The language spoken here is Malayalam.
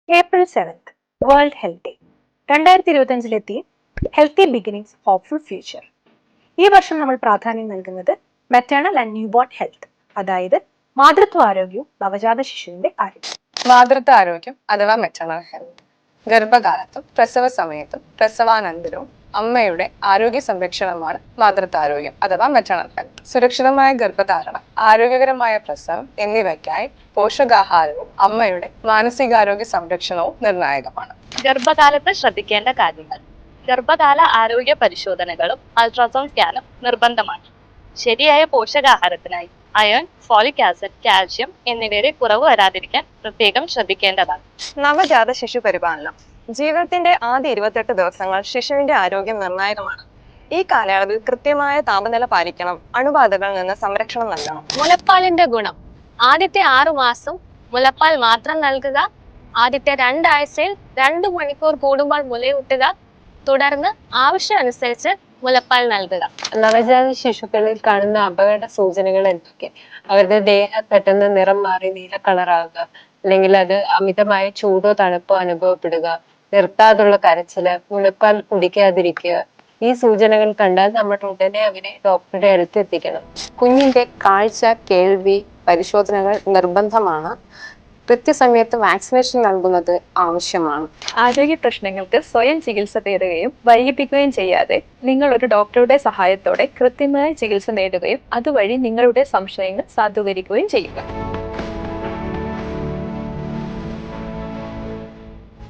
April 7th world health day. 2025 healthy beginnings hopeful future. ഈ വർഷം നമ്മൾ പ്രാധാന്യം നൽകുന്നത് മെറ്റേണൽ ആൻഡ് ന്യൂബോൺ ഹെൽത്ത്, അതായത് മാതൃത്വ ആരോഗ്യവും നവജാത ശിശുവിന്റെ ആരോഗ്യം. മാതൃത്വ ആരോഗ്യം അഥവാ മെറ്റേണൽ ഹെൽത്ത് ഗർഭകാലത്തും പ്രസവ സമയത്തും പ്രസവാനന്തരവും അമ്മയുടെ ആരോഗ്യ സംരക്ഷണമാണ് മാതൃത്വാരോഗ്യം അഥവാ മെറ്റേണൽ ഹെൽത്ത്. സുരക്ഷിതമായ ഗർഭധാരണം, ആരോഗ്യകരമായ പ്രസവം എന്നിവയ്ക്കായി പോഷകാഹാരവും അമ്മയുടെ മാനസികാരോഗ്യ സംരക്ഷണവും നിർണായകമാണ്. ഗർഭകാലത്ത് ശ്രദ്ധിക്കേണ്ട കാര്യങ്ങൾ: ഗർഭകാല ആരോഗ്യ പരിശോധനകളും അൾട്രാസൗണ്ട് സ്കാനും നിർബന്ധമാണ്. ശരിയായ പോഷകാഹാരത്തിനായി അയൺ, ഫോളിക് ആസിഡ്, കാൽഷ്യം എന്നിവയുടെ കുറവ് വരാതിരിക്കാൻ പ്രത്യേകം ശ്രദ്ധിക്കേണ്ടതാണ്. നവജാത ശിശു പരിപാലനം. ജീവിതത്തിന്റെ ആദ്യ 28 ദിവസങ്ങൾ ശിശുവിന്റെ ആരോഗ്യം നിർണായകമാണ്. ഈ കാലയളവിൽ കൃത്യമായ താപനില പാലിക്കണം, അണുബാധകളിൽ നിന്ന് സംരക്ഷണം നൽകണം. മുലപ്പാലിന്റെ ഗുണം: ആദ്യത്തെ 6 മാസം മുലപ്പാൽ മാത്രം നൽകുക. ആദ്യത്തെ 2 ആഴ്ചയിൽ 2 മണിക്കൂർ കൂടുമ്പോൾ മുലയൂട്ടുക. തുടർന്ന് ആവശ്യമനുസരിച്ച് മുലപ്പാൽ നൽകുക. നവജാത ശിശുക്കളിൽ കാണുന്ന അപകട സൂചനകൾ എന്തൊക്കെ? അവരുടെ ദേഹം പെട്ടെന്ന് നിറം മാറി നീല കളറാകുക, അല്ലെങ്കിൽ അത് അമിതമായ ചൂടോ തണുപ്പോ അനുഭവപ്പെടുക, നിർത്താതുള്ള കരച്ചില്, മുലപ്പാൽ കുടിക്കാതിരിക്കുക. ഈ സൂചനകൾ കണ്ടാൽ നമ്മൾ ഉടനെ അവനെ ഡോക്ടറുടെ അടുത്ത് എത്തിക്കണം. കുഞ്ഞിന്റെ കാഴ്ച, കേൾവി പരിശോധനകൾ നിർബന്ധമാണ്. കൃത്യസമയത്ത് വാക്സിനേഷൻ നൽകുന്നത് ആവശ്യമാണ്. ആരോഗ്യ പ്രശ്നങ്ങൾക്ക് സ്വയം ചികിത്സ തേടുകയും വൈകിപ്പിക്കുകയും ചെയ്യാതെ നിങ്ങൾ ഒരു ഡോക്ടറുടെ സഹായത്തോടെ കൃത്യമായ ചികിത്സ നേടുകയും അതുവഴി നിങ്ങളുടെ സംശയങ്ങൾ സാധൂകരിക്കുകയും ചെയ്യുക.